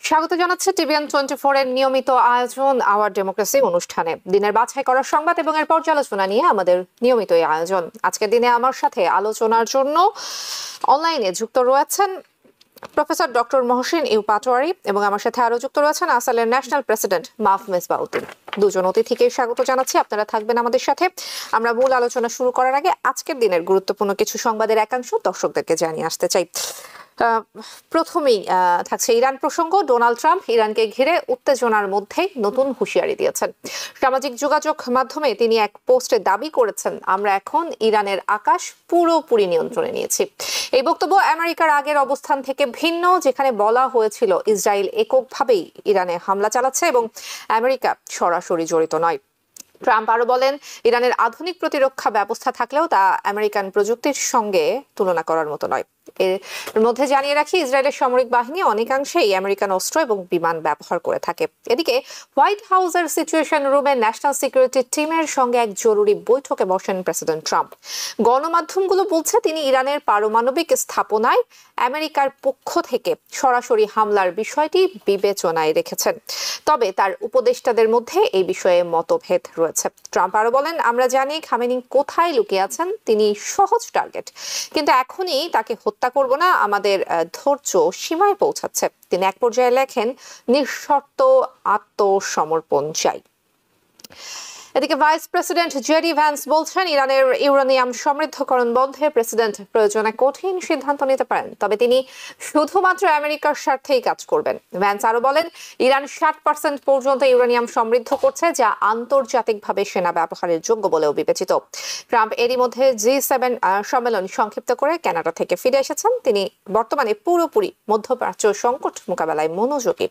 স্বাগত জানাচ্ছি টিভিএন 24 এর নিয়মিত আয়োজন আওয়ার ডেমোক্রেসি অনুষ্ঠানে। দিনের বাছাই করা সংবাদ এবং এর পর্যালোচনা নিয়ে আমাদের নিয়মিত এই আয়োজন। আজকের দিনে আমার সাথে আলোচনার জন্য অনলাইনে যুক্ত রয়েছেন professor doctor Mohsin U Patwari এবং আমার সাথে আরো যুক্ত রয়েছেন আসালের ন্যাশনাল প্রেসিডেন্ট মাহফ মেজবাউদ্দিন। দুজন অতিথিকে স্বাগত জানাচ্ছি, আপনারা থাকবেন আমাদের সাথে। আমরা মূল আলোচনা শুরু করার আগে আজকের দিনের গুরুত্বপূর্ণ কিছু সংবাদের একাংশ দর্শকদেরকে জানিয়ে আসতে চাই। প্রথমেই থাকছে ইরান প্রসঙ্গ। ডোনাল্ড ট্রাম্প ইরানকে ঘিরে উত্তেজনার মধ্যে নতুন হুঁশিয়ারি দিয়েছেন। সামাজিক যোগাযোগ মাধ্যমে তিনি এক পোস্টে দাবি করেছেন, আমরা এখন ইরানের আকাশ পুরোপুরি নিয়ন্ত্রণে নিয়েছি। এই বক্তব্য আমেরিকার আগের অবস্থান থেকে ভিন্ন, যেখানে বলা হয়েছিল ইসরায়েল এককভাবেই ইরানে হামলা চালাচ্ছে এবং আমেরিকা সরাসরি জড়িত নয়। ট্রাম্প আরো বলেন, ইরানের আধুনিক প্রতিরক্ষা ব্যবস্থা থাকলেও তা আমেরিকান প্রযুক্তির সঙ্গে তুলনা করার মতো নয়। এর মধ্যে জানিয়ে রাখি, ইসরায়েলের সামরিক বাহিনী অনেকাংশেই আমেরিকান অস্ত্র এবং বিমান ব্যবহার করে থাকে। এদিকে হোয়াইট হাউসের সিচুয়েশন রুমে ন্যাশনাল সিকিউরিটি টিমের সঙ্গে এক জরুরি বৈঠকে বসেন প্রেসিডেন্ট ট্রাম্প। গণমাধ্যমগুলো বলছে তিনি ইরানের পারমাণবিক স্থাপনায় আমেরিকার পক্ষ থেকে সরাসরি হামলার বিষয়টি বিবেচনায় রেখেছেন। তবে তার উপদেষ্টাদের মধ্যে এই বিষয়ে মতভেদ রয়েছে। ট্রাম্প আরো বলেন, আমরা জানি খামেনি কোথায় লুকিয়ে আছেন, তিনি সহজ টার্গেট, কিন্তু এখনই তাকে হত্যা করব না, আমাদের ধৈর্য সীমায় পৌঁছাচ্ছে। তিনি এক পর্যায়ে লেখেন, নিঃশর্ত আত্মসমর্পণ চাই। এদিকে ভাইস প্রেসিডেন্ট জেডি ভ্যান্স বলছেন, ইরানের ইউরেনিয়াম সমৃদ্ধকরণ বন্ধে প্রেসিডেন্ট প্রয়োজনে কঠিন সিদ্ধান্ত নিতে পারেন, তবে তিনি শুধুমাত্র আমেরিকার স্বার্থেই কাজ করবেন। ভ্যান্স আরো বলেন, ইরান 60% পর্যন্ত ইউরেনিয়াম সমৃদ্ধ করছে, যা আন্তর্জাতিকভাবে সেনা ব্যবহারের যোগ্য বলেও বিবেচিত। ট্রাম্প এরই মধ্যে G7 সম্মেলন সংক্ষিপ্ত করে কানাডা থেকে ফিরে এসেছেন। তিনি বর্তমানে পুরোপুরি মধ্যপ্রাচ্য সংকট মোকাবেলায় মনোযোগী।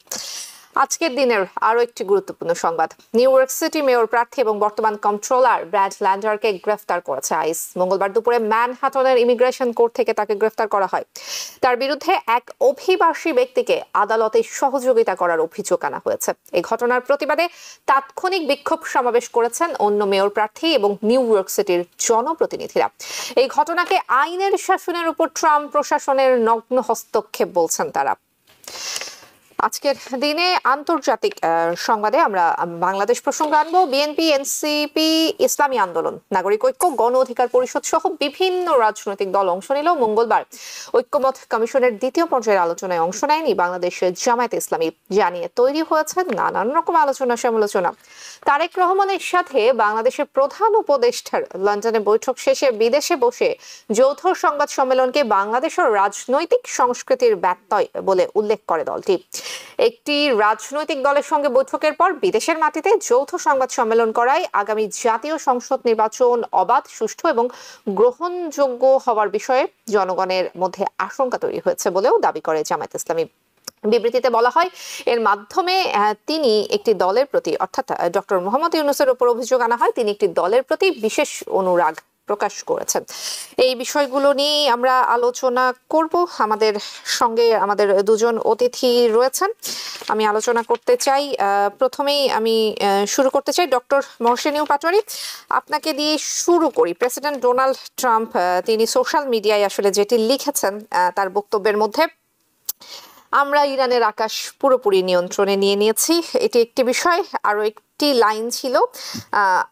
আজকের দিনের আরো একটি গুরুত্বপূর্ণ সংবাদ, নিউ ইয়র্ক সিটি মেয়র প্রার্থী এবং বর্তমান কন্ট্রোলার ব্র্যাড ল্যান্ডারকে গ্রেফতার করেছে আইস। মঙ্গলবার দুপুরে ম্যানহাটনের ইমিগ্রেশন কোর্ট থেকে তাকে গ্রেফতার করা হয়। তার বিরুদ্ধে এক অভিবাসী ব্যক্তিকে আদালতে সহযোগিতা করার অভিযোগ আনা হয়েছে। এই ঘটনার প্রতিবাদে তাৎক্ষণিক বিক্ষোভ সমাবেশ করেছেন অন্য মেয়র প্রার্থী এবং নিউ ইয়র্ক সিটির জনপ্রতিনিধিরা। এই ঘটনাকে আইনের শাসনের উপর ট্রাম্প প্রশাসনের নগ্ন হস্তক্ষেপ বলছেন তারা। আজকের দিনে আন্তর্জাতিক সংবাদে আমরা বাংলাদেশ প্রসঙ্গ আনবো। বিএনপি, এনসিপি, ইসলামী আন্দোলন, নাগরিক ঐক্য, গণ অধিকার পরিষদ সহ বিভিন্ন রাজনৈতিক দল অংশ নিল। মঙ্গলবার ঐক্যমত কমিশনের দ্বিতীয় পর্যায়ের আলোচনায় অংশ নেয়নি বাংলাদেশের জামায়াতে ইসলামী, জানিয়ে তৈরি হয়েছে নানান রকম আলোচনা সমালোচনা। তারেক রহমানের সাথে বাংলাদেশের প্রধান উপদেষ্টার লন্ডনে বৈঠক শেষে বিদেশে বসে যৌথ সংবাদ সম্মেলনকে বাংলাদেশের রাজনৈতিক সংস্কৃতির ব্যত্যয় বলে উল্লেখ করে দলটি। একটি রাজনৈতিক দলের সঙ্গে বৈঠকের পর বিদেশের মাটিতে যৌথ সংবাদ সম্মেলন করায় আগামী জাতীয় সংসদ নির্বাচন অবাধ, সুষ্ঠু এবং গ্রহণযোগ্য হওয়ার বিষয়ে জনগণের মধ্যে আশঙ্কা তৈরি হয়েছে বলেও দাবি করে জামায়াত ইসলামী। বিবৃতিতে বলা হয়, এর মাধ্যমে তিনি একটি দলের প্রতি, অর্থাৎ ডক্টর মোহাম্মদ ইউনূসের উপর অভিযোগ আনা হয়, তিনি একটি দলের প্রতি বিশেষ অনুরাগ প্রকাশ করেছেন। এই বিষয়গুলো নিয়ে আমরা আলোচনা করব। আমাদের সঙ্গে আমাদের দুজন অতিথি রয়েছেন, আমি আলোচনা করতে চাই। প্রথমেই আমি শুরু করতে চাই ডক্টর মহসিন ইউ পাটোয়ারি, আপনাকে দিয়ে শুরু করি। প্রেসিডেন্ট ডোনাল্ড ট্রাম্প তিনি সোশ্যাল মিডিয়ায় আসলে যেটি লিখেছেন তার বক্তব্যের মধ্যে, আমরা ইরানের আকাশ পুরোপুরি নিয়ন্ত্রণে নিয়ে নিয়েছি, এটি একটি বিষয়। আরো একটি লাইন ছিল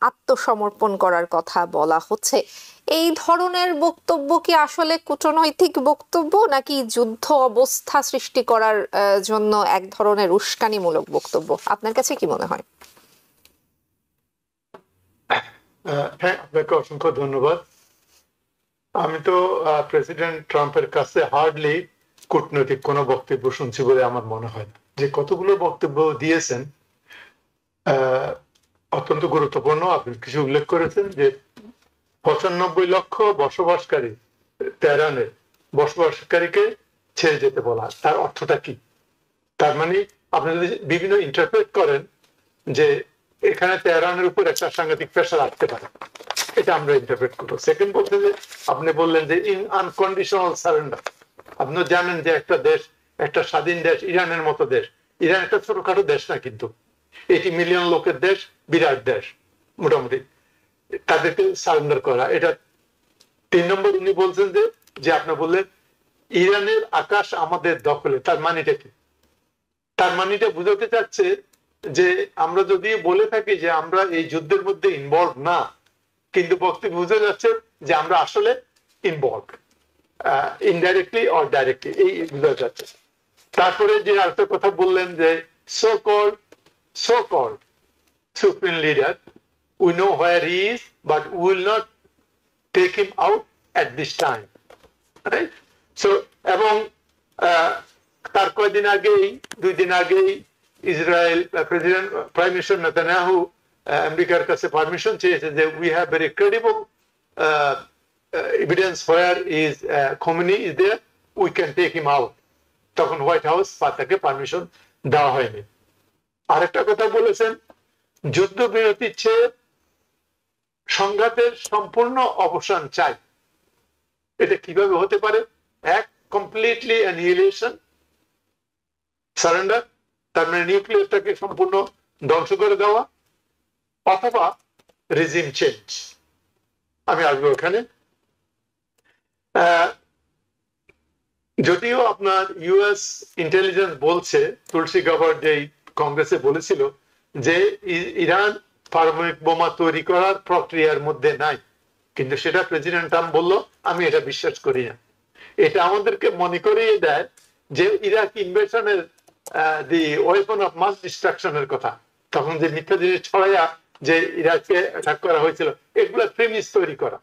আত্মসমর্পণ করার কথা বলা হচ্ছে। এই ধরনের বক্তব্য কি আসলে কূটনৈতিক বক্তব্য, নাকি যুদ্ধ অবস্থা সৃষ্টি করার জন্য এক ধরনের উস্কানিমূলক বক্তব্য? আপনার কাছে কি মনে হয়? হ্যাঁ, আপনাকে অসংখ্য ধন্যবাদ। আমি তো প্রেসিডেন্ট ট্রাম্পের কাছে হার্ডলি কূটনৈতিক কোনো বক্তব্য শুনছি বলে আমার মনে হয় না। যে কতগুলো বক্তব্য দিয়েছেন অত্যন্ত গুরুত্বপূর্ণ। আপনি কিছু উল্লেখ করেছেন যে 95 লক্ষ বসবাসকারী তেহরানের বসবাসকারীকে ছেড়ে যেতে বলা, তার অর্থটা কি? তার মানে আপনি যদি বিভিন্ন ইন্টারপ্রেট করেন যে এখানে তেহরানের উপর একটা সাংঘাতিক প্রেশার আসতে পারে, এটা আমরা ইন্টারপ্রেট করবো। সেকেন্ড বলতে যে আপনি বললেন যে ইন আনকন্ডিশনাল সারেন্ডার। আপনি জানেন যে একটা দেশ, একটা স্বাধীন দেশ, ইরানের মতো দেশ, ইরান একটা ছোটখাটো দেশ না, কিন্তু 80 মিলিয়ন লোকের দেশ, বিরাট দেশ মোটামুটি, তাদেরকে সারেন্ডার করা, এটা 3 নম্বর। উনি বলছেন যে আপনি বললেন ইরানের আকাশ আমাদের দখলে, তার মানেটা কি? তার মানে এটা বুঝাতে চাচ্ছে যে আমরা যদি বলে থাকি যে আমরা এই যুদ্ধের মধ্যে ইনভলভ না, কিন্তু বক্তব্য বোঝা যাচ্ছে যে আমরা আসলে ইনভলভ, ইনডাইরেক্টলি অর ডাইরেক্টলি, এই বোঝা যাচ্ছে। তারপরে যে আরেকটা কথা বললেন যে so called supreme leader, we know where he is, but we will not take him out at this time, right? So এবং তার কয়েকদিন আগেই, 2 দিন আগেই Israel president prime minister Netanyahu আমেরিকার কাছে পারমিশন চেয়েছে যে we have very credible evidence where is Khomeini is there, we can take him out. তখন হোয়াইট হাউস তাকে পারমিশন দেওয়া হয়নি। আরেকটা কথা বলেছেন, যুদ্ধবিরতি চেয়ে সংঘাতের সম্পূর্ণ অবসান চাই। এটা কিভাবে হতে পারে? এক, কমপ্লিটলি অ্যানিহিলেশন, সারেন্ডার, তার মানে নিউক্লিয়াসটাকে সম্পূর্ণ ধ্বংস করে দেওয়া, অথবা রিজিম চেঞ্জ। আমি আসবো ওখানে। যদিও আপনার ইউএস ইন্টেলিজেন্স বলছে, তুলসী গাবার্ড যে কংগ্রেসে বলেছিল যে ইরান পারমাণবিক বোমা তৈরি করার প্রক্রিয়ার মধ্যে নাই, কিন্তু সেটা প্রেসিডেন্ট ট্রাম্প বলল আমি এটা বিশ্বাস করি না। এটা আমাদেরকে মনে করিয়ে দেয় যে ইরাক ইনভেশনের দি ওয়েপন অফ মাস ডিস্ট্রাকশনের কথা, তখন যে মিথ্যা জিনিস ছড়াইয়া যে ইরাককে অ্যাটাক করা হয়েছিল, এগুলো প্রেমিস তৈরি করা,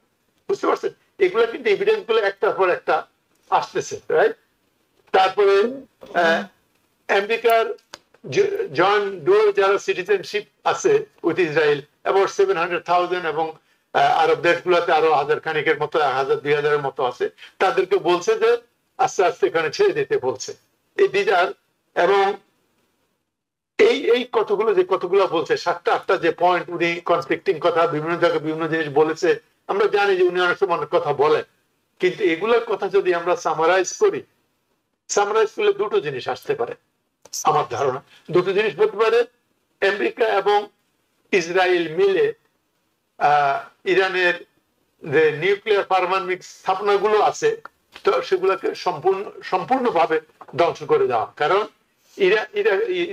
বুঝতে পারছেন? এগুলো কিন্তু এভিডেন্স গুলো একটার পর একটা আসতেছে, রাইট? তারপরে আমেরিকার জয়েন্ট ডুয়াল যারা সিটিজেনশিপ আছে উইথ ইসরায়েল অ্যাবাউট 700,000 এবং আরব দেশগুলোতে আরো 1000 খানিকের মতো, 1000-2000 মতো আছে, তাদেরকে বলছে যে আস্তে আস্তে এখানে ছেড়ে দিতে বলছে। এই দিদার এবং এই কতগুলো বলছে, 7টা-8টা যে পয়েন্ট, উনি কনফ্লিক্টিং কথা বিভিন্ন জায়গায় বিভিন্ন জিনিস বলেছে। আমরা জানি যে উনি অনেক সময় অনেক কথা বলেন, কিন্তু এগুলোর কথা যদি আমরা সামারাইজ করি, সামারাইজ করলে দুটো জিনিস আসতে পারে আমার ধারণা। দুটো জিনিস বলতে পারে, আমেরিকা এবং ইসরায়েল মিলে ইরানের যে নিউক্লিয়ার পারমাণবিক স্থাপনাগুলো আছে তো সেগুলোকে সম্পূর্ণভাবে ধ্বংস করে দেওয়া। কারণ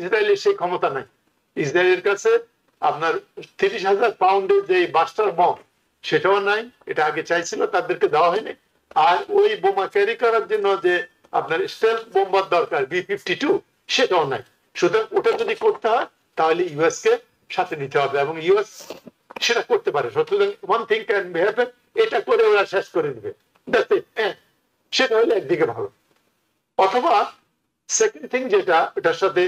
ইসরায়েলের সেই ক্ষমতা নাই। ইসরায়েলের কাছে আপনার 30,000 পাউন্ডের যে বাস্টার বম সেটাও নাই, এটা আগে চাইছিল, তাদেরকে দেওয়া হয়নি। আর ওই বোমা ক্যারি করার জন্য যে আপনার স্টেলথ বোম্বার দরকার B-52 সেটাও নাই। সুতরাং ওটা যদি করতে হয় তাহলে ইউএস কে সাথে নিতে হবে, এবং ইউএস সেটা করতে পারে। সুতরাং one thing can be happen, এটা করে ওরা শেষ করে দিবে, সেটা হলে একদিকে ভালো। অথবা সেকেন্ড থিং যেটা এটার সাথে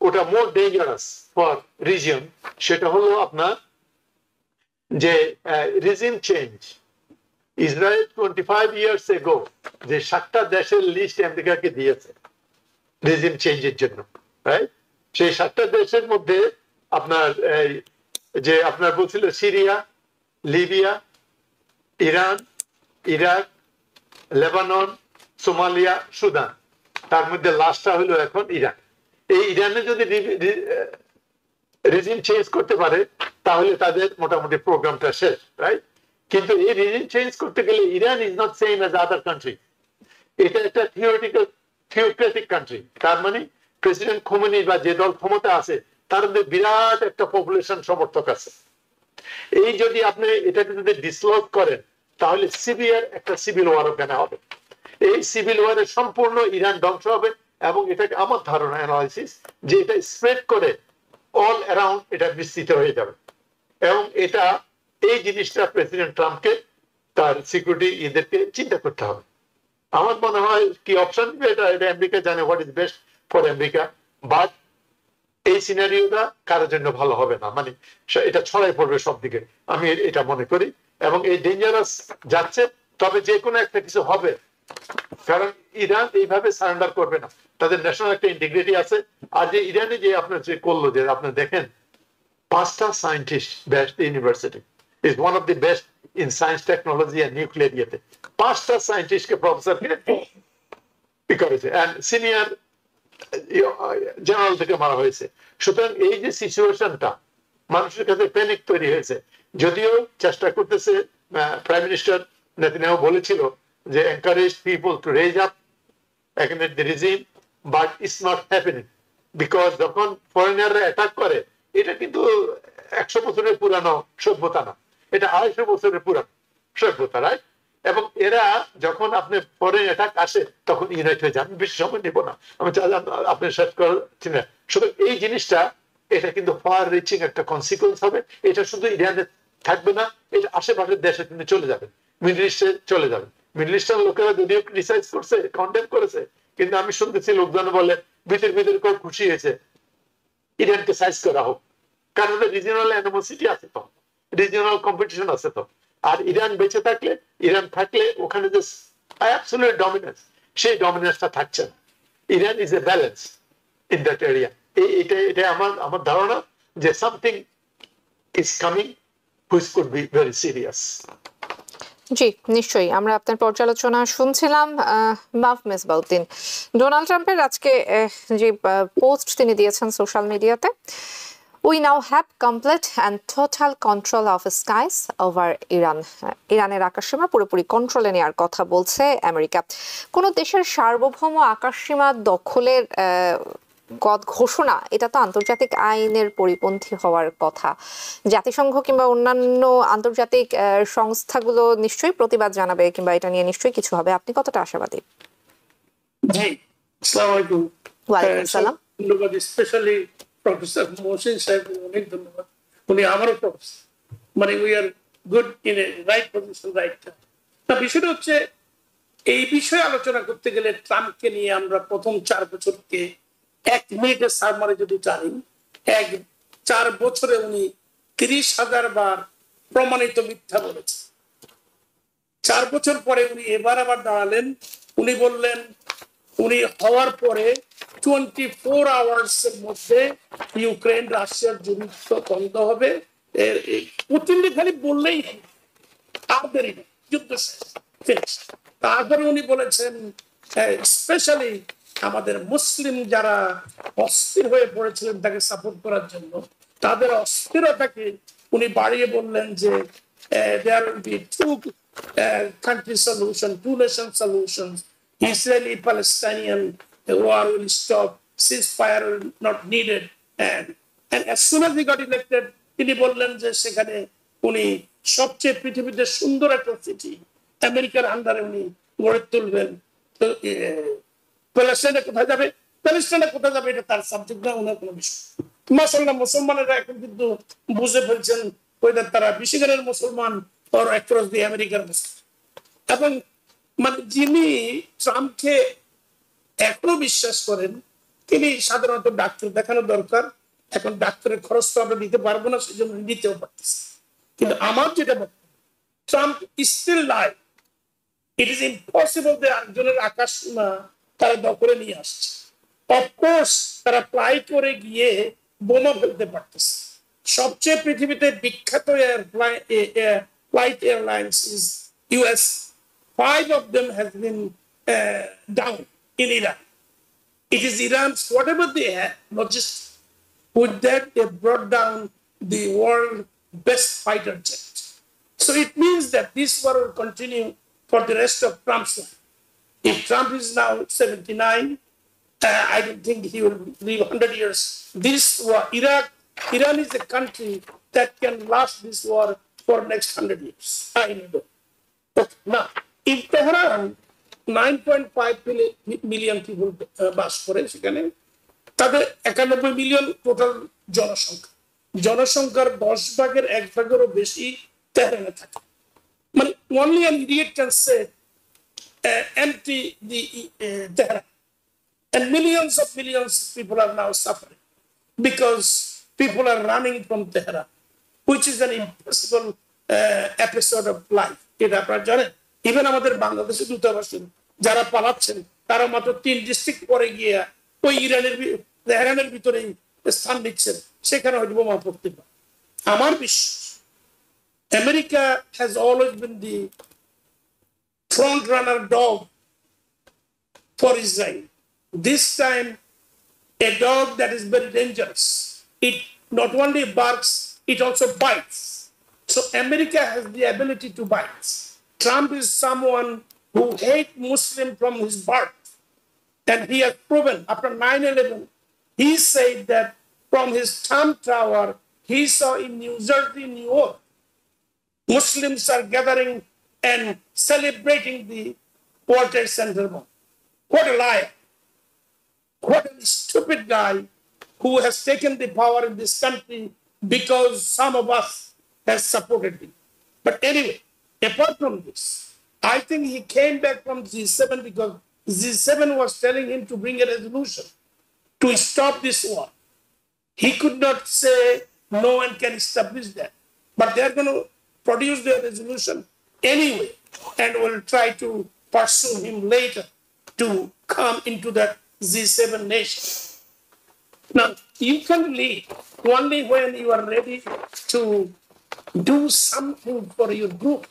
ওটা মোর ডেঞ্জারাস ফর রিজিয়ন, সেটা হলো আপনার যে regime change. Israel 25 years ago যে 7টা দেশের লিস্ট আমেরিকাকে দিয়েছে রিজিম চেঞ্জের জন্য, রাইট? সেই 7টা দেশের মধ্যে আপনার যে আপনার বলছিল Syria, Libya, Iran, Iraq, Lebanon, Somalia, Sudan, তার মধ্যে লাস্টটা হলো এখন ইরান। এই ইরানে যদি রিজিম চেঞ্জ করতে পারে তাহলে তাদের মোটামুটি প্রোগ্রামটা শেষ, রাইট? কিন্তু এই রিজিম চেঞ্জ করতে গেলে Iran is not same as other country. এটা একটা থিওক্রেটিক কান্ট্রি। তার মানে প্রেসিডেন্ট খোমেনি বা যে দল ক্ষমতা আছে তার মধ্যে বিরাট একটা পপুলেশন সমর্থক আছে। এই যদি আপনি এটাকে যদি ডিসলভ করেন তাহলে সিভিয়ার একটা সিভিল ওয়ার ওখানে হবে। এই সিভিল ওয়ারে সম্পূর্ণ ইরান ধ্বংস হবে, এবং এটাকে আমার ধারণা অ্যানালাইসিস যে এটা স্প্রেড করে অল অ্যারাউন্ড এটা বিস্তৃত হয়ে যাবে। এবং এটা এই জিনিসটা প্রেসিডেন্ট ট্রাম্পকে তার সিকিউরিটি এদেরকে চিন্তা করতে হবে। আমার মনে হয় কি অপশন দিবে এটা আমেরিকা জানে what is best for America, but এই সিনারিওটা কারোর জন্য ভালো হবে না, মানে এটা ছড়াই পড়বে সব দিকে, আমি এটা মনে করি। এবং এই ডেঞ্জারাস যাচ্ছে, তবে যে কোনো একটা কিছু হবে, কারণ ইরান এইভাবে সারেন্ডার করবে না, তাদের ন্যাশনাল একটা ইন্টিগ্রিটি আছে। আর যে ইরানে যে আপনার যে করলো, যে আপনার দেখেন 5টা scientist best university is one of the best in science, technology and nuclear ইয়েতে 5টা সায়েন্টিস্টকে প্রফেসরকে করেছে, এন্ড সিনিয়র জেনারেল থেকে মারা হয়েছে। সুতরাং এই যে সিচুয়েশনটা মানুষের কাছে প্যানিক তৈরি হয়েছে। যদিও চেষ্টা করতেছে, প্রাইম মিনিস্টার নেতানিয়াহু বলেছিল যে encourage people to raise up against the regime, but it's not happening. Because যখন ফরেনাররা অ্যাটাক করে, এটা কিন্তু 100 বছরের পুরানো সভ্যতা না, এটা 250 বছরের পুরানো সভ্যতা, রাইট? এবং এরা যখন আপনি ফরেন অ্যাটাক আসে তখন ইউনাইট হয়ে যান। বেশি সময় নিব না, আমি আপনি শেষ করছি না। শুধু এই জিনিসটা, এটা কিন্তু ফার রিচিং একটা কনসিকুয়েন্স হবে। এটা শুধু ইরানে থাকবে না, এটা আশেপাশের দেশে কিন্তু চলে যাবে, মিডল ইস্টে চলে যাবে। মিডল ইস্টার্ন লোকেরা যদিও ক্রিটিসাইজ করছে, কন্ডেম করেছে, কিন্তু আমি শুনতেছি লোকজন বলে ভিতর ভিতর করে খুশি হয়েছে ইরানকে সাইজ করা হোক, কারণ রিজিওনাল অ্যানিমোসিটি আছে, তো রিজিওনাল কম্পিটিশন আছে। তো আর ইরান বেঁচে থাকলে, ইরান থাকলে ওখানে যে অ্যাবসলিউট ডমিনেন্স, সেই ডমিনেন্সটা থাকছে না। Iran is a balance in that area. এটা আমার ধারণা যে something is coming which could be very serious. জি, নিশ্চয়ই আমরা আপনার পর্যালোচনা শুনছিলাম। মেজবাউদ্দিন, ডোনাল্ড ট্রাম্পের আজকে যে পোস্ট তিনি দিয়েছেন সোশ্যাল মিডিয়াতে, we now have complete and total control of skies over Iran. ইরানের আকাশসীমা পুরোপুরি কন্ট্রোলে নেওয়ার কথা বলছে আমেরিকা। কোন দেশের সার্বভৌম আকাশসীমা দখলের ঘোষণা, এটা তো আন্তর্জাতিক আইনের পরিপন্থী হওয়ার কথা। জাতিসংঘ কিংবা অন্যান্য আন্তর্জাতিক সংস্থাগুলো নিশ্চয়ই প্রতিবাদ জানাবে কিংবা এটা নিয়ে নিশ্চয়ই কিছু হবে। আপনি কতটা আশাবাদী? জি, আসসালামু আলাইকুম। ওয়ালাইকুম আসসালাম। ধন্যবাদ, স্পেশালি প্রফেসর মহসিন সাহেব, অনেক ধন্যবাদ। উনি আমারও প্রফেসর, মানে we are good in a right position, right time. তা বিষয়টা হচ্ছে, এই বিষয়ে আলোচনা করতে গেলে ট্রাম্পকে নিয়ে আমরা প্রথম 4 বছরকে 1 মিনিটের সারমারে যদি জানি, 4 বছরে উনি 30,000 বার প্রমাণিত মিথ্যা বলেছে। 4 বছর পরে উনি এবার আবার দাঁড়ালেন, উনি বললেন উনি হওয়ার পরে 24 আওয়ার্স এর মধ্যে ইউক্রেন রাশিয়ার যুদ্ধ বন্ধ হবে। পুতিন খালি বললেই আর দেরি নেই, যুদ্ধ শেষ। তারপরে উনি বলেছেন স্পেশালি আমাদের মুসলিম যারা অস্থির হয়ে পড়েছিলেন তাকে সাপোর্ট করার জন্য, তাদের অস্থিরতাকে উনি বাড়িয়ে বললেন যে there will be 2 country solution, 2 nation solutions. Israeli Palestinian war will stop, ceasefire not needed, and as soon as he got elected তিনি বললেন যে সেখানে উনি সবচেয়ে পৃথিবীতে সুন্দর একটা সিটি আমেরিকার আন্ডারে উনি গড়ে তুলবেন। তো প্যালেস্টাইনে কোথায় যাবে, প্যালেস্টাইনে কোথায় যাবে এটা তার সাবজেক্ট না, ওনার কোনো বিষয়। মাশাআল্লাহ, মুসলমানেরা এখন কিন্তু বুঝে ফেলছেন ওইটা তারা মিশিগানের মুসলমান আর অ্যাক্রস দি আমেরিকার মুসলমান। এবং মানে যিনি ট্রাম্পকে এখনো বিশ্বাস করেন, তিনি সাধারণত ডাক্তার দেখানো দরকার। এখন ডাক্তারের খরচ তো আমরা দিতে পারবো না, সেজন্য নিতেও পারতেছি। কিন্তু আমার যেটা বক্তব্য, Trump still live. It is impossible যে একজনের আকাশসীমা তারা দখলে নিয়ে আসছে। অফকোর্স তারা ফ্লাই করে গিয়ে বোমা ফেলতে পারতেছে। সবচেয়ে পৃথিবীতে বিখ্যাত flight airlines is US. 5 of them has been down in Iran. It is Iran's whatever they have, not just with that they brought down the world best fighter jet. So it means that this war will continue for the rest of Trump's life. If Trump is now 79, I don't think he will live 100 years. This war, Iran is a country that can last this war for next 100 years. I know. Okay, now, in Tehran, 9.5 million people বাস করে সেখানে, তাদের 91 million total জনসংখ্যা। জনসংখ্যার 10 ভাগের 1 ভাগেরও বেশি তেহরানে থাকে। মানে only an idiot can say empty the Tehran, and millions of people are now suffering because people are running from Tehran, which is an impossible episode of life. এটা আপনারা জানেন, ইভেন আমাদের বাংলাদেশের দূতাবাসী যারা পালাচ্ছেন তারা মাত্র 3 ডিস্ট্রিক্ট পরে গিয়ে ওই তেহরানের ভিতরেই স্থান নিচ্ছেন, সেখানে হয়তো বোমা পড়তে পারে। আমার বিশ্বাস America has always been the front runner dog for Israel. This time a dog that is very dangerous. It not only barks, it also bites. So America has the ability to bite. Trump is someone who hates Muslims from his birth. And he has proven after 9/11, he said that from his Trump Tower, he saw in New Jersey, New York, Muslims are gathering and celebrating the World Trade Center bomb. What a liar. What a stupid guy who has taken the power in this country because some of us has supported him. But anyway, apart from this, I think he came back from G7 because G7 was telling him to bring a resolution to stop this war. He could not say no one can establish that. But they're going to produce their resolution anyway and will try to pursue him later to come into that G7 nation. Now, you can lead only when you are ready to do something for your group.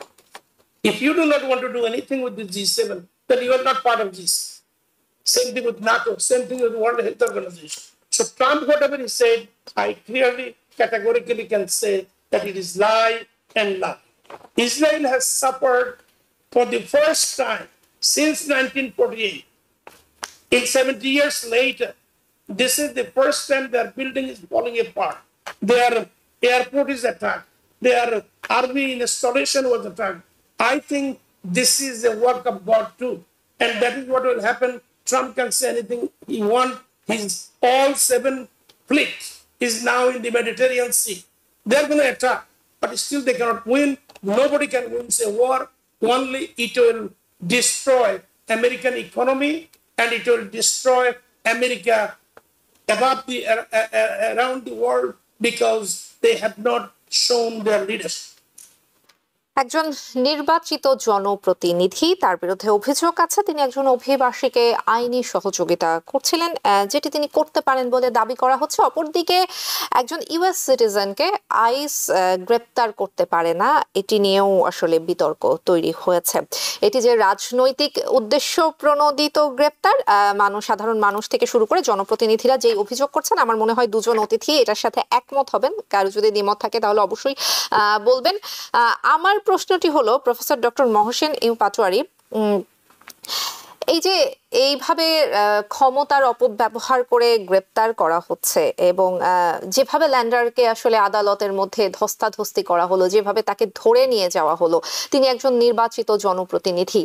If you do not want to do anything with the G7, then you are not part of G7. Same thing with NATO, same thing with World Health Organization. So Trump, whatever he said, I clearly, categorically can say that it is lie and lie. Israel has suffered for the first time since 1948. In 70 years later, this is the first time their building is falling apart. Their airport is attacked. Their army installation was attacked. I think this is the work of God too. And that is what will happen. Trump can say anything he wants. His all 7 fleets is now in the Mediterranean Sea. They're going to attack, but still they cannot win. Nobody can win a war. Only it will destroy American economy and it will destroy America above around the world because they have not shown their leadership. একজন নির্বাচিত জনপ্রতিনিধি, তার বিরুদ্ধে অভিযোগ আছে তিনি একজন অভিবাসীকে আইনি সহযোগিতা করছিলেন, যেটি তিনি করতে পারেন বলে দাবি করা হচ্ছে। অপরদিকে একজন ইউএস সিটিজেনকে আইস গ্রেপ্তার করতে পারে না, এটি নিয়েও আসলে বিতর্ক তৈরি হয়েছে। এটি যে রাজনৈতিক উদ্দেশ্য প্রণোদিত গ্রেপ্তার, সাধারণ মানুষ থেকে শুরু করে জনপ্রতিনিধিরা যেই অভিযোগ করছেন, আমার মনে হয় দুজন অতিথি এটার সাথে একমত হবেন। কারো যদি দ্বিমত থাকে তাহলে অবশ্যই বলবেন। আমার প্রশ্নটি হলো, professor doctor Mohsin U Patwari, এই যে এইভাবে ক্ষমতার অপব্যবহার করে গ্রেপ্তার করা হচ্ছে এবং যেভাবে ল্যান্ডারকে আসলে আদালতের মধ্যে ধস্তাধস্তি করা হলো, যেভাবে তাকে ধরে নিয়ে যাওয়া হলো, তিনি একজন নির্বাচিত জনপ্রতিনিধি,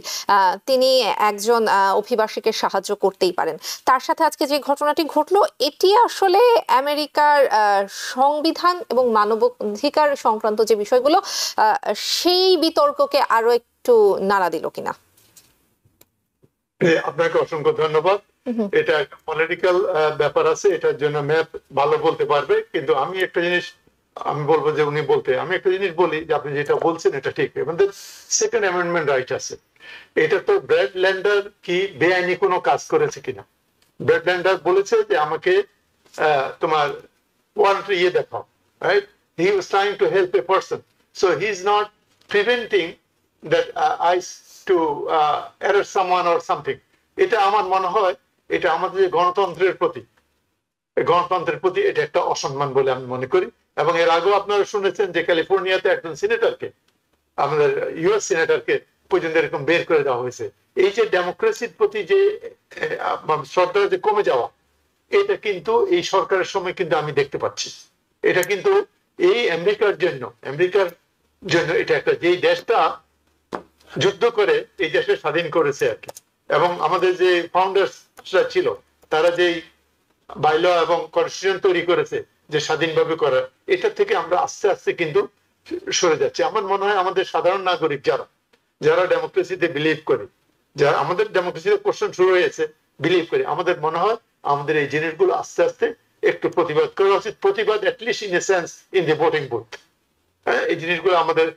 তিনি একজন অভিবাসীকে সাহায্য করতেই পারেন। তার সাথে আজকে যে ঘটনাটি ঘটলো, এটি আসলে আমেরিকার সংবিধান এবং মানবাধিকার সংক্রান্ত যে বিষয়গুলো, সেই বিতর্ককে আরো একটু নাড়া দিল কিনা? আপনাকে অসংখ্য ধন্যবাদ। এটা একটা পলিটিক্যাল ব্যাপার আছে, এটার জন্য ম্যাপ ভালো বলতে পারবে, কিন্তু আমি একটা জিনিস আমি বলবো যে উনি বলতে, আমি একটা জিনিস বলি যে আপনি যেটা বলছেন এটা ঠিক, আমাদের সেকেন্ড অ্যামেন্ডমেন্ট রাইট আছে। এটা তো ব্র্যাড ল্যান্ডার কি বেআইনি কোনো কাজ করেছে কিনা, ব্র্যাড ল্যান্ডার বলেছে যে আমাকে তোমার ওয়ারেন্ট দেখাও, right? He was trying to help a person, so he is not preventing that ICE to arrest someone or something. এটা আমার মনে হয় এটা আমাদের গণতন্ত্রের প্রতি এটা একটা অসম্মান বলে আমি মনে করি। এবং এর আগেও আপনারা শুনেছেন যে ক্যালিফোর্নিয়াতে একজন সিনেটরকে, আমাদের ইউএস সিনেটরকে পর্যন্ত এরকম বের করে দেওয়া হয়েছে। এই যে ডেমোক্রেসির প্রতি যে শ্রদ্ধা যে কমে যাওয়া, এটা কিন্তু এই সরকারের সময় কিন্তু আমি দেখতে পাচ্ছি। এটা কিন্তু এই আমেরিকার জন্য এটা একটা, যেই দেশটা যুদ্ধ করে এই দেশে স্বাধীন করেছে আর কি, এবং আমাদের যে ফাউন্ডার্সরা ছিল তারা যেই বাইল এবং কনস্টিটিউশন তৈরি করেছে যে স্বাধীনভাবে করা, এটা থেকে আমরা আস্তে আস্তে কিন্তু সরে যাচ্ছি। আমার মনে হয় আমাদের সাধারণ নাগরিক যারা ডেমোক্রেসিতে বিলিভ করে, যারা আমাদের ডেমোক্রেসিতে কোশ্চেন শুরু হয়েছে বিলিভ করে, আমাদের মনে হয় আমাদের এই জিনিসগুলো আস্তে আস্তে একটু প্রতিবাদ করা উচিত। প্রতিবাদ at least in a sense in the voting booth, এই জিনিসগুলো আমাদের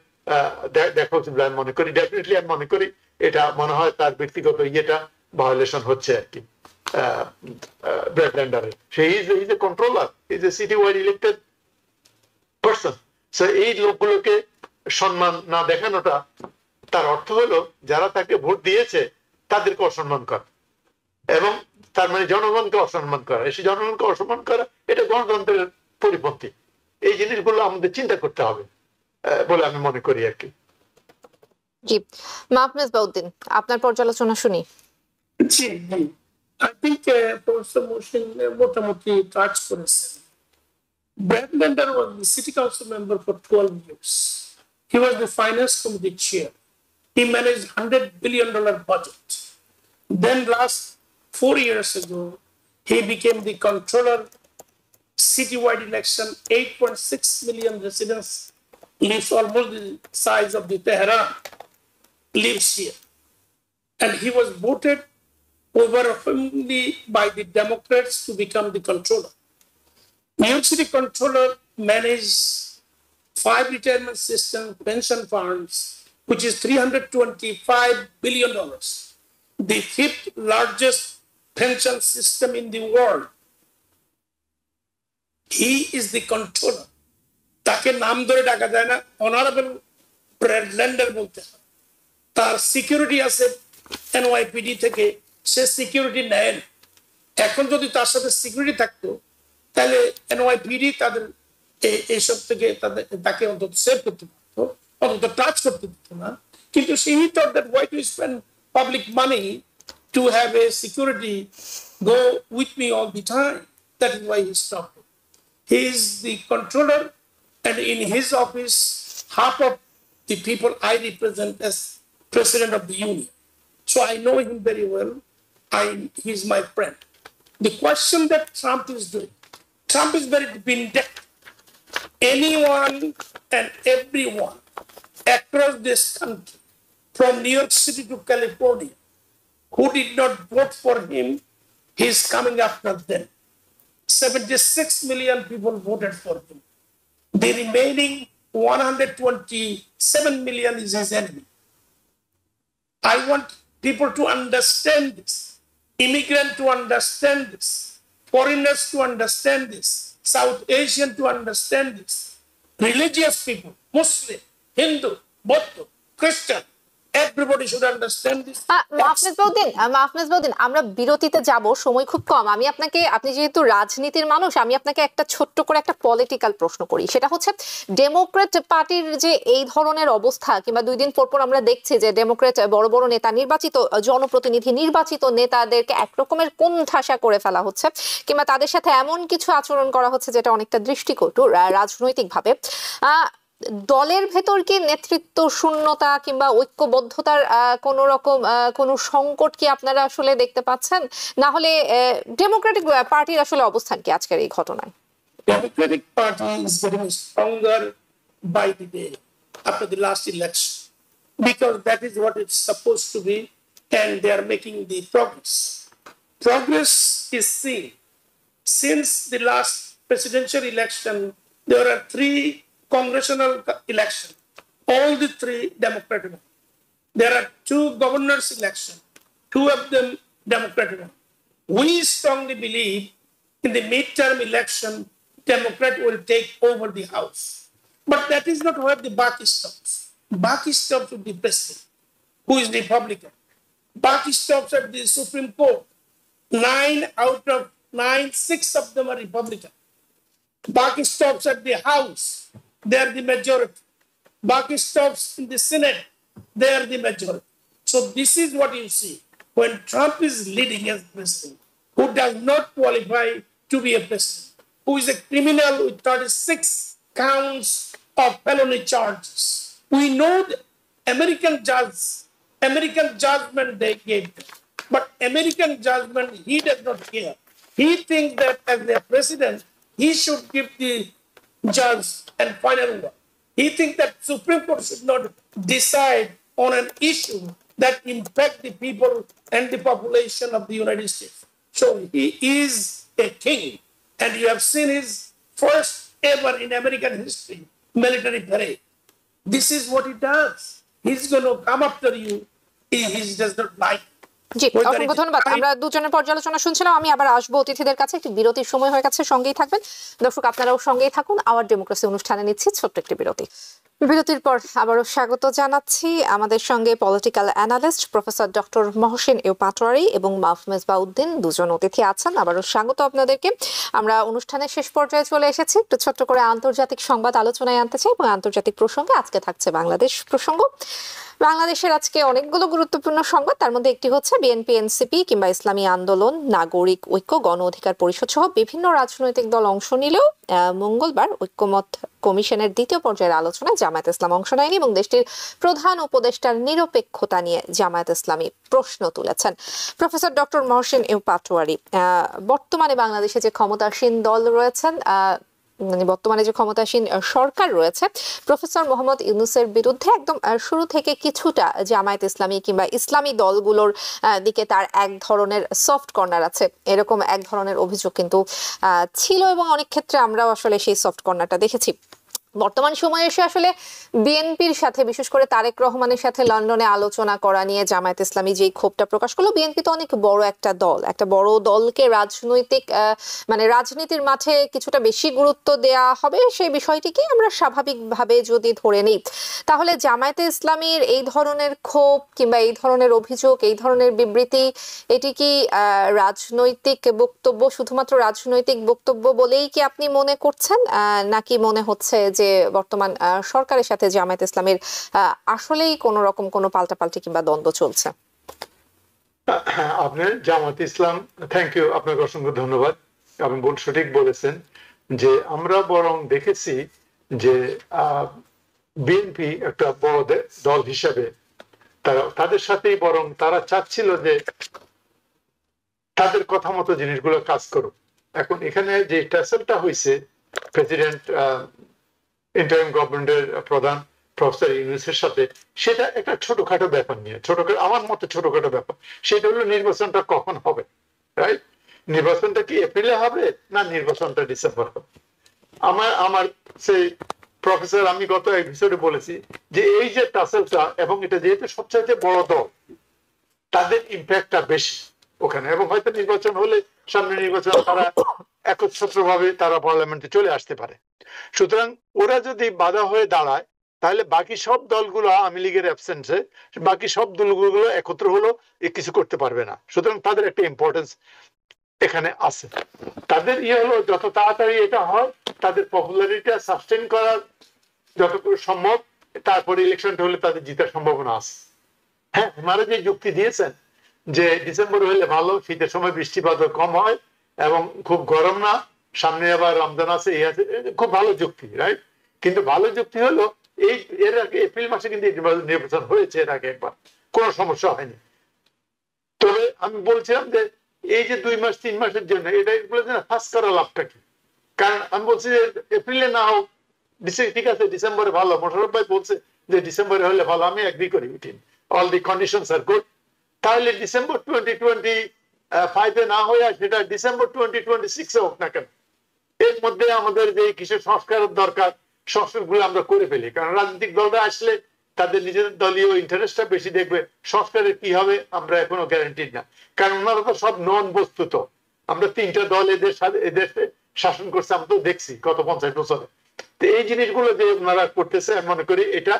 দেখা উচিত বলে আমি মনে করি। ডেফিনেটলি আমি মনে করি এটা মনে হয় তার ব্যক্তিগত ইয়েটা ভায়োলেশন হচ্ছে আর কি। ব্র্যাড ল্যান্ডারের is a controller, is a city wide elected person. So এই লোকগুলোকে সম্মান না দেখানোটা, তার অর্থ হলো যারা তাকে ভোট দিয়েছে তাদেরকে অসম্মান করা, এবং তার মানে জনগণকে অসম্মান করা। সেই জনগণকে অসম্মান করা এটা গণতন্ত্রের পরিপন্থী। এই জিনিসগুলো আমাদের চিন্তা করতে হবে বলে আমি মনে করি আর কি। জি, মাহফুজ বাউদ্দিন, আপনার পর্যালোচনা শুনি। জি, I think Professor Mohsin মোটামুটি কাজ করেছেন। Brad Lander was the city council member for 12 years. He was the finance committee chair. He managed $100 billion budget. Then last 4 years ago, he became the controller. Citywide election, 8.6 million residents lives almost the size of the Tehran lives here. And he was voted overwhelmingly by the Democrats to become the controller. New York City controller managed 5 retirement system pension funds, which is $325 billion, the 5th largest pension system in the world. He is the controller. তাকে নাম ধরে ডাকা যায় না, honourable Brad lander বলতে হয়। তার security আছে এনওয়াইপিডি থেকে, সে সিকিউরিটি নেয় না। এখন যদি তার সাথে সিকিউরিটি থাকতো তাহলে এনওয়াইপিডি তাদের এইসব থেকে তাকে অন্তত সেভ করতে পারতো, অন্তত টাচ করতে দিত না। কিন্তু he thought that why to spend public money to have a security go with me all the time. That is why he stopped it. He is the controller, and in his office, half of the people I represent as president of the union. So I know him very well. He's my friend. The question that Trump is doing, Trump is very vindictive. Anyone and everyone across this country, from New York City to California, who did not vote for him, he's coming after them. 76 million people voted for him. The remaining 127 million is his enemy. I want people to understand this, immigrants to understand this, foreigners to understand this, South Asian to understand this, religious people, Muslim, Hindu, Buddha, Christian, everybody should understand this. Mahfuz বাউদ্দিন, আমরা বিরতিতে যাব, সময় খুব কম। আপনি যেহেতু রাজনীতির মানুষ, আমি আপনাকে একটা ছোট্ট করে একটা পলিটিক্যাল প্রশ্ন করি। সেটা হচ্ছে, ডেমোক্রেট পার্টির যে এই ধরনের অবস্থা, কিংবা 2 দিন পর আমরা দেখছি যে ডেমোক্রেট বড় বড় নেতা, নির্বাচিত জনপ্রতিনিধি, নির্বাচিত নেতাদেরকে একরকমের কোণঠাসা করে ফেলা হচ্ছে, কিংবা তাদের সাথে এমন কিছু আচরণ করা হচ্ছে যেটা অনেকটা দৃষ্টিকটু রাজনৈতিকভাবে। দলের ভেতর কি নেতৃত্ব শূন্যতা কিংবা ঐক্যবদ্ধতার কোন রকম কোন সংকট কি আপনারা আসলে দেখতে পাচ্ছেন? না হলে ডেমোক্রেটিক পার্টির আসলে অবস্থান কি আজকের এই ঘটনায়? Democratic Party is getting stronger by the day after the last election, because that is what it's supposed to be, and they are making the progress. Progress is seen. Since the last presidential election, there are 3 congressional elections, all the 3 Democratic. There are 2 governors election, 2 of them Democratic. We strongly believe in the midterm election, Democrat will take over the House. But that is not where the buck stops. Buck stops with the president, who is Republican. Buck stops at the Supreme Court. 9 out of 9, 6 of them are Republican. Buck stops at the House. They are the majority. Buck stops in the Senate. They are the majority. So this is what you see when Trump is leading as president, who does not qualify to be a president, who is a criminal with 36 counts of felony charges. We know the American judgment they gave them. But American judgment, he does not care. He thinks that as the president, he should give the judge and final one. He thinks that Supreme Court should not decide on an issue that impact the people and the population of the United States. So he is a king, and you have seen his first ever in American history military parade. This is what he does. He's going to come after you. He does not like. জি, অসংখ্য ধন্যবাদ। আমরা দুজনের পর্যালোচনা শুনছিলাম। আমি আবার আসবো অতিথিদের কাছে। একটি বিরতির সময় হয়ে গেছে, সঙ্গেই থাকবেন দর্শক, আপনারাও সঙ্গেই থাকুন। আওয়ার ডেমোক্রেসি অনুষ্ঠানে নিচ্ছি ছোট্ট একটি বিরতি। বিরতির পর আবারও স্বাগত জানাচ্ছি। আমাদের সঙ্গে political analyst professor doctor Mohsin A Patwari এবং মাহফুজ বাউদ্দিন দুজন অতিথি আছেন। আবারও স্বাগত আপনাদেরকে। আমরা অনুষ্ঠানের শেষ পর্যায়ে চলে এসেছি। একটু ছোট্ট করে আন্তর্জাতিক সংবাদ আলোচনায় আনতে চাই এবং আন্তর্জাতিক প্রসঙ্গে আজকে থাকছে বাংলাদেশ প্রসঙ্গ। বাংলাদেশের আজকে অনেকগুলো গুরুত্বপূর্ণ সংবাদ, তার মধ্যে একটি হচ্ছে বিএনপি এনসিপি কিংবা ইসলামী আন্দোলন, নাগরিক ঐক্য, গণ অধিকার পরিষদ সহ বিভিন্ন রাজনৈতিক দল অংশ নিলেও মঙ্গলবার ঐক্যমত কমিশনের দ্বিতীয় পর্যায়ের আলোচনায় জামায়াত ইসলাম অংশ নেয়নি এবং দেশটির প্রধান উপদেষ্টার নিরপেক্ষতা নিয়ে জামায়াত ইসলামী প্রশ্ন তুলেছেন। Professor doctor Mohsin U Patwari, বর্তমানে বাংলাদেশে যে ক্ষমতাসীন দল রয়েছেন, মানে বর্তমানে যে ক্ষমতাসীন সরকার রয়েছে, প্রফেসর মোহাম্মদ ইউনূসের বিরুদ্ধে একদম শুরু থেকে কিছুটা জামায়াত ইসলামী কিংবা ইসলামী দলগুলোর দিকে তার এক ধরনের সফট কর্নার আছে, এরকম এক ধরনের অভিযোগ কিন্তু ছিল এবং অনেক ক্ষেত্রে আমরাও আসলে সেই সফট কর্নারটা দেখেছি। বর্তমান সময়ে এসে আসলে বিএনপির সাথে, বিশেষ করে তারেক রহমানের সাথে লন্ডনে আলোচনা করা নিয়ে জামায়াত ইসলামী যেই ক্ষোভটা প্রকাশ করলো, বিএনপি তো অনেক বড় একটা দল, একটা বড় দলকে রাজনৈতিক মানে রাজনীতির মাঠে কিছুটা বেশি গুরুত্ব দেয়া হবে, সেই বিষয়টিকে আমরা স্বাভাবিকভাবে যদি ধরে নিই, তাহলে জামায়াতে ইসলামীর এই ধরনের ক্ষোভ কিংবা এই ধরনের অভিযোগ, এই ধরনের বিবৃতি, এটি কি রাজনৈতিক বক্তব্য, শুধুমাত্র রাজনৈতিক বক্তব্য বলেই কি আপনি মনে করছেন, নাকি মনে হচ্ছে যে বর্তমান সরকারের সাথে জামায়াত ইসলামের আসলেই কোনো রকম কোনো পাল্টাপাল্টি কিংবা দ্বন্দ্ব চলছে? আপনি জামায়াত ইসলাম, থ্যাংক ইউ, আপনাকে অসংখ্য ধন্যবাদ। আপনি সঠিক বলেছেন যে আমরা বরং দেখেছি যে বিএনপি একটা বড় দল হিসেবে তাদের সাথেই বরং তারা চাচ্ছিল যে তাদের কথা মতো জিনিসগুলো কাজ করুক। এখন এখানে যে টাসেলটা হয়েছে প্রেসিডেন্ট ইন্টারিম গভর্নমেন্টের প্রধান প্রফেসর ইউনূসের সাথে, সেটা একটা ছোটখাটো ব্যাপার নিয়ে, আমার মতে ছোটখাটো ব্যাপার। সেটা হলো নির্বাচনটা কখন হবে, রাইট? নির্বাচনটা কি এপ্রিলে হবে না নির্বাচনটা ডিসেম্বর হবে? আমার সেই প্রফেসর, আমি গত এপিসোডে বলেছি যে এই যে টাসেলটা, এবং এটা যেহেতু সবচাইতে বড় দল, তাদের ইম্প্যাক্টটা বেশি ওখানে, এবং হয়তো নির্বাচন হলে, সামনে নির্বাচন, তারা একচ্ছত্রভাবে তারা পার্লামেন্টে চলে আসতে পারে। সুতরাং ওরা যদি বাধা হয়ে দাঁড়ায়, তাহলে বাকি সব দলগুলো, আওয়ামী লীগের অ্যাবসেন্সে বাকি সব দলগুলো একত্র হলো কিছু করতে পারবে না। সুতরাং তাদের একটা ইম্পর্টেন্স এখানে আছে। তাদের হলো যত তাড়াতাড়ি এটা হয়, তাদের পপুলারিটি সাস্টেন করার যতটুকু সম্ভব, তারপরে ইলেকশনটা হলে তাদের জিতার সম্ভাবনা আছে। হ্যাঁ, ওনারা যে যুক্তি দিয়েছেন যে ডিসেম্বর হলে ভালো, শীতের সময় বৃষ্টিপাত কম হয় এবং খুব গরম না, সামনে আবার রমজান আছে, এই আছে, খুব ভালো যুক্তি, রাইট? কিন্তু ভালো যুক্তি হলো এর আগে এপ্রিল মাসে কিন্তু নির্বাচন হয়েছে এর আগে একবার, কোনো সমস্যা হয়নি। তবে আমি বলছিলাম যে এই যে 2 মাস 3 মাসের জন্য এটা ফাঁস করা লাভটা কি? কারণ আমি বলছি যে এপ্রিলে না হোক, ঠিক আছে ডিসেম্বরে ভালো। মোশাররফ ভাই বলছে যে ডিসেম্বরে হলে ভালো, আমি এগ্রি করি, all the conditions are good. তাহলে ডিসেম্বর 2025 না হয়ে সেটা ডিসেম্বর 2026 হোক না কেন? এর মধ্যে আমাদের যে কিছু সংস্কারের দরকার, সংস্কারগুলো আমরা করে ফেলি। কারণ রাজনৈতিক দলরা আসলে তাদের নিজেদের দলীয় ইন্টারেস্টটা বেশি দেখবে, সংস্কারের কি হবে আমরা এখনো গ্যারান্টি না। কারণ ওনারা তো সব নন বস্তুত। আমরা 3টা দল এদেশে শাসন করছে, আমরা তো দেখছি গত 50 বছরে। তো এই জিনিসগুলো যে ওনারা করতেছে, আমি মনে করি এটা।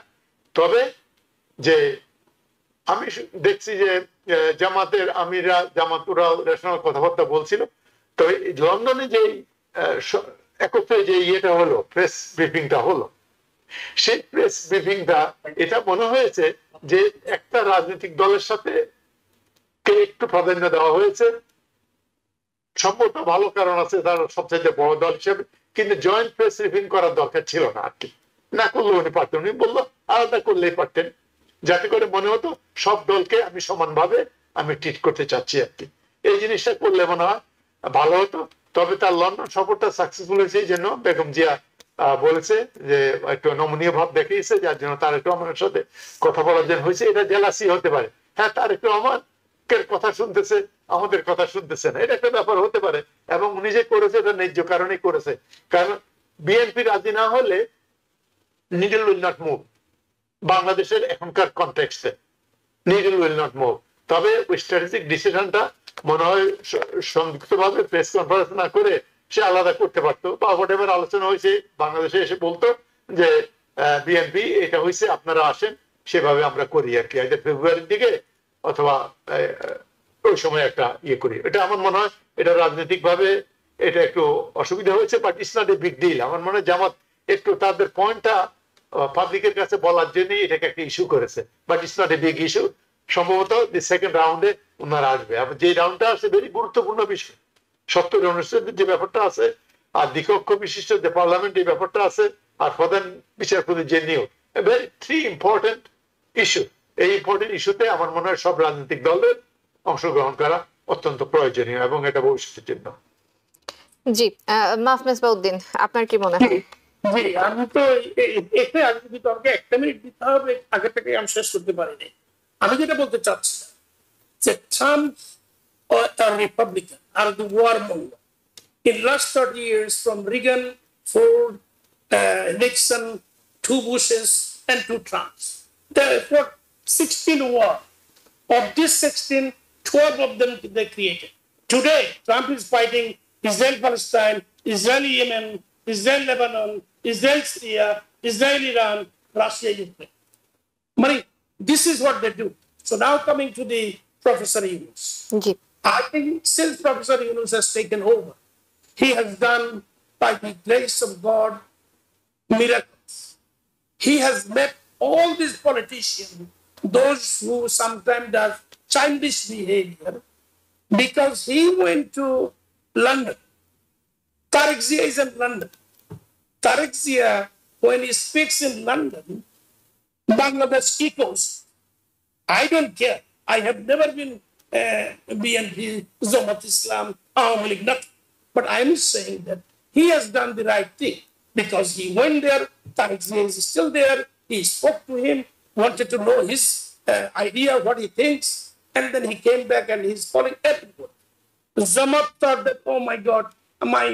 তবে যে আমি দেখছি যে জামাতের আমিরা, জামাতুরা ন্যাশনাল কথাবার্তা বলছিল। তবে লন্ডনে যে একত্রে যে ইয়েটা হলো, প্রেস ব্রিফিংটা হলো, সেই প্রেস ব্রিফিংটা এটা মনে হয়েছে যে একটা রাজনৈতিক দলের সাথে একটু প্রাধান্য দেওয়া হয়েছে। সম্ভবত ভালো কারণ আছে, তার সবচেয়ে বড় দল হিসেবে, কিন্তু জয়েন্ট প্রেস ব্রিফিং করার দরকার ছিল না। আর কি না করলে উনি পারতেন, উনি বললো আলাদা করলেই পারতেন, যাতে করে মনে হতো সব দলকে আমি সমানভাবে আমি ট্রিট করতে চাচ্ছি। আর কি এই জিনিসটা করলে মনে হয় ভালো হতো। তবে তার লন্ডন সফরটা সাকসেসফুল হয়েছে, এই জন্য বেগম জিয়া বলেছে যে একটু নমনীয় ভাব দেখিয়েছে, যার জন্য তারেক রহমানের সাথে কথা বলার জন্য হয়েছে। এটা জেলাসি হতে পারে, হ্যাঁ, তারেক রহমান কথা শুনতেছে, আমাদের কথা শুনতেছে না, এটা একটা ব্যাপার হতে পারে। এবং উনি যে করেছে এটা ন্যায্য কারণেই করেছে, কারণ বিএনপি রাজি না হলে নিডল উইল নট মুভ। বাংলাদেশের এখনকার কনটেক্সটে নিডল উইল নট মুভ। তবে ওই স্ট্র্যাটেজিক ডিসিশনটা মনে হয় সংযুক্তভাবে প্রেস কনফারেন্স না করে সে আলাদা করতে পারতো, বা হোয়াটএভার আলোচনা হয়েছে বাংলাদেশে এসে বলতো যে বিএনপি এটা হয়েছে, আপনারা আসেন, সেভাবে আমরা করি আর কি, ফেব্রুয়ারির দিকে অথবা ওই সময় একটা ইয়ে করি। এটা আমার মনে হয় এটা রাজনৈতিক ভাবে এটা একটু অসুবিধা হয়েছে, but it's not a big deal. আমার মনে হয় জামাত একটু তাদের পয়েন্টটা পাবলিকের কাছে বলার জন্য এটাকে একটা ইস্যু করেছে, but it's not a big issue. সম্ভবত দি সেকেন্ড রাউন্ডে ওনারা আসবে, আর যে রাউন্ডটা আছে ভেরি গুরুত্বপূর্ণ বিষয়, 70 অনুচ্ছেদের যে ব্যাপারটা আছে, আর দ্বিকক্ষ বিশিষ্ট যে পার্লামেন্ট এই ব্যাপারটা আছে, আর প্রধান বিচারপতি যে নিয়োগ, ভেরি 3 ইম্পর্টেন্ট ইস্যু। এই ইম্পর্টেন্ট ইস্যুতে আমার মনে হয় সব রাজনৈতিক দলের অংশগ্রহণ করা অত্যন্ত প্রয়োজনীয় এবং এটা ভবিষ্যতের জন্য। জি, মাহফুজ মিসবাউদ্দিন, আপনার কি মনে হয়? জি, আমি তো এখানে আগে যদি তোমাকে 1 মিনিট দিতে হবে, আগে থেকে আমি শেষ করতে পারিনি। আমি যেটা বলতে চাচ্ছি যে ট্রাম্প আর রিপাবলিকান আর the warmonger in last 30 years from Reagan, Ford, Nixon, 2 Bushes and 2 Trumps. There fought 16 wars. Of these 16, 12 of them they created. Today, Trump is fighting Israel-Palestine, Israel-Yemen, Israel-Lebanon, Israel-Syria, Israel-Iran, Russia-Ukraine. Mari, this is what they do. So now coming to the Professor Yunus. G, I think since Professor Yunus has taken over, he has done, by the grace of God, miracles. He has met all these politicians, those who sometimes have childish behavior, because he went to London. Tariq Zia is in London. Tariq Zia, when he speaks in London, Bangladesh echoes. I don't care. I have never been BNP, Zomat Islam, Awami League, nothing. But I'm saying that he has done the right thing because he went there. Tariq Zia is still there. He spoke to him, wanted to know his idea, what he thinks, and then he came back and he's following everyone. Zamat thought that, oh my God, my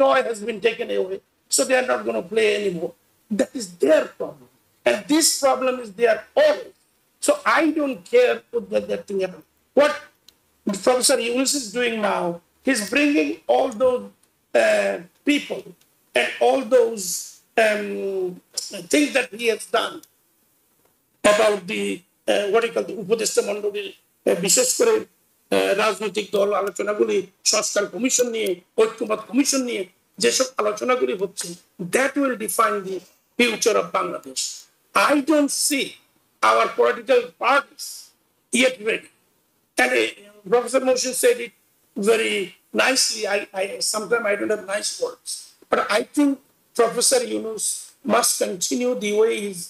toy has been taken away, so they are not going to play anymore. That is their problem. And this problem is there always. So I don't care what that thing happened. What Professor Yunus is doing now, he's bringing all those people and all those things that he has done about the what you call the Upadeshta Mandali, বিশেষ করে রাজনৈতিক দল আলোচনাগুলি, সংস্কার commission নিয়ে, ঐক্যমত commission নিয়ে যেসব আলোচনাগুলি হচ্ছে, that will define the future of Bangladesh. I don't see our political parties yet ready. And Professor Mohsin said it very nicely. Sometimes I don't have nice words, but I think Professor Yunus must continue the way he's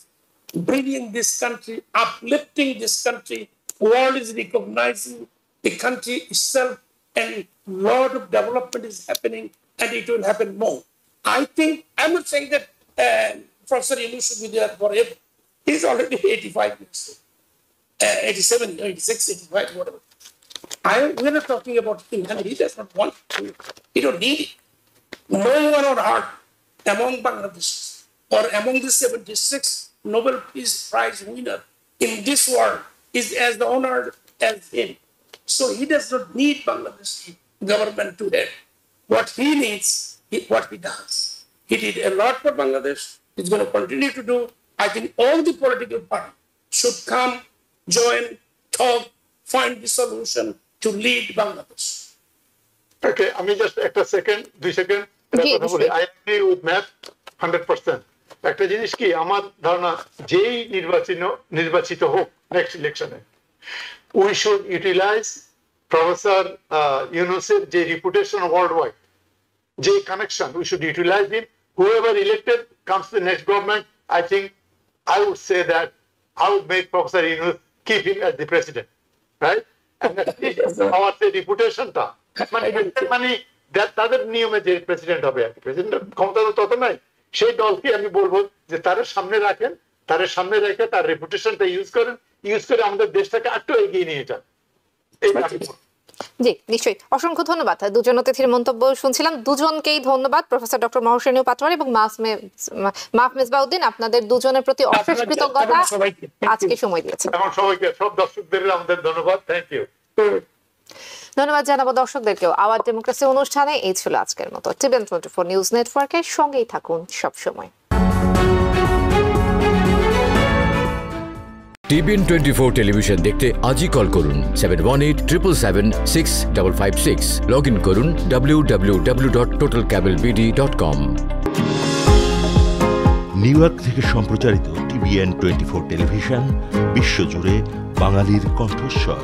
bringing this country, uplifting this country. World is recognizing the country itself, and lot of development is happening, and it will happen more. I think, I'm not saying that Professor Yunus should be there forever. He's already 85 years old. 87, 86, 85, whatever. We're not talking about him, and he does not want to. He don't need it. No one on earth among Bangladesh or among the 76 Nobel Peace Prize winner in this world is as honored as him. So he does not need Bangladeshi government to help. What he needs is what he does. He did a lot for Bangladesh. He's going to continue to do. I think all the political parties should come, join, talk, find the solution to lead Bangladesh. Okay, আমি just একটা second 2 second কথা বলি। I agree with math 100%। একটা জিনিস কি, আমার ধারণা যেই নির্বাচিত হোক নেক্সট ইলেকশনে, উই শুড ইউটিলাইজ প্রফেসর ইউনুসের যে রিপুটেশন ওয়ার্ল্ড ওয়াইড, যে connection, we should utilise him. However elected comes to next government, I think I would say that I would make Professor Yunus keep him as the president, right? And our reputation-টা মানে তাদের নিয়মে যে president হবে, আর কি president ক্ষমতা তো তত নাই, সেই দলকে আমি বলবো যে তারা সামনে রাখেন, তারা সামনে রেখে তার রেপুটেশনটা ইউজ করে আমাদের দেশটাকে একটু এগিয়ে নিয়ে যান। জি, নিশ্চয়ই। অসংখ্য ধন্যবাদ। দুজন অতিথির মন্তব্য শুনছিলাম, দুজনকেই ধন্যবাদ, প্রফেসর ডক্টর মহসিন পাটোয়ারি এবং মাহফুজ মিসবাউদ্দিন। আপনাদের দুজনের প্রতি অশেষ কৃতজ্ঞতা, আজকে সময় দিয়েছেন। সবাইকে, সব দর্শকদের আমাদের ধন্যবাদ। Thank you. ধন্যবাদ জানাবো দর্শকদেরকেও। আওয়ার ডেমোক্রেসি অনুষ্ঠানে এই ছিল আজকের মতো। টিভিএন 24 নিউজ নেটওয়ার্কের সঙ্গেই থাকুন সব সময়। টিভিএন 24 টেলিভিশন দেখতে আজই কল করুন 7187776556। লগ ইন করুন www.totalcablebd.com। নিউ ইয়র্ক থেকে সম্প্রচারিত TVN 24 টেলিভিশন বিশ্বজুড়ে বাঙালির কণ্ঠস্বর।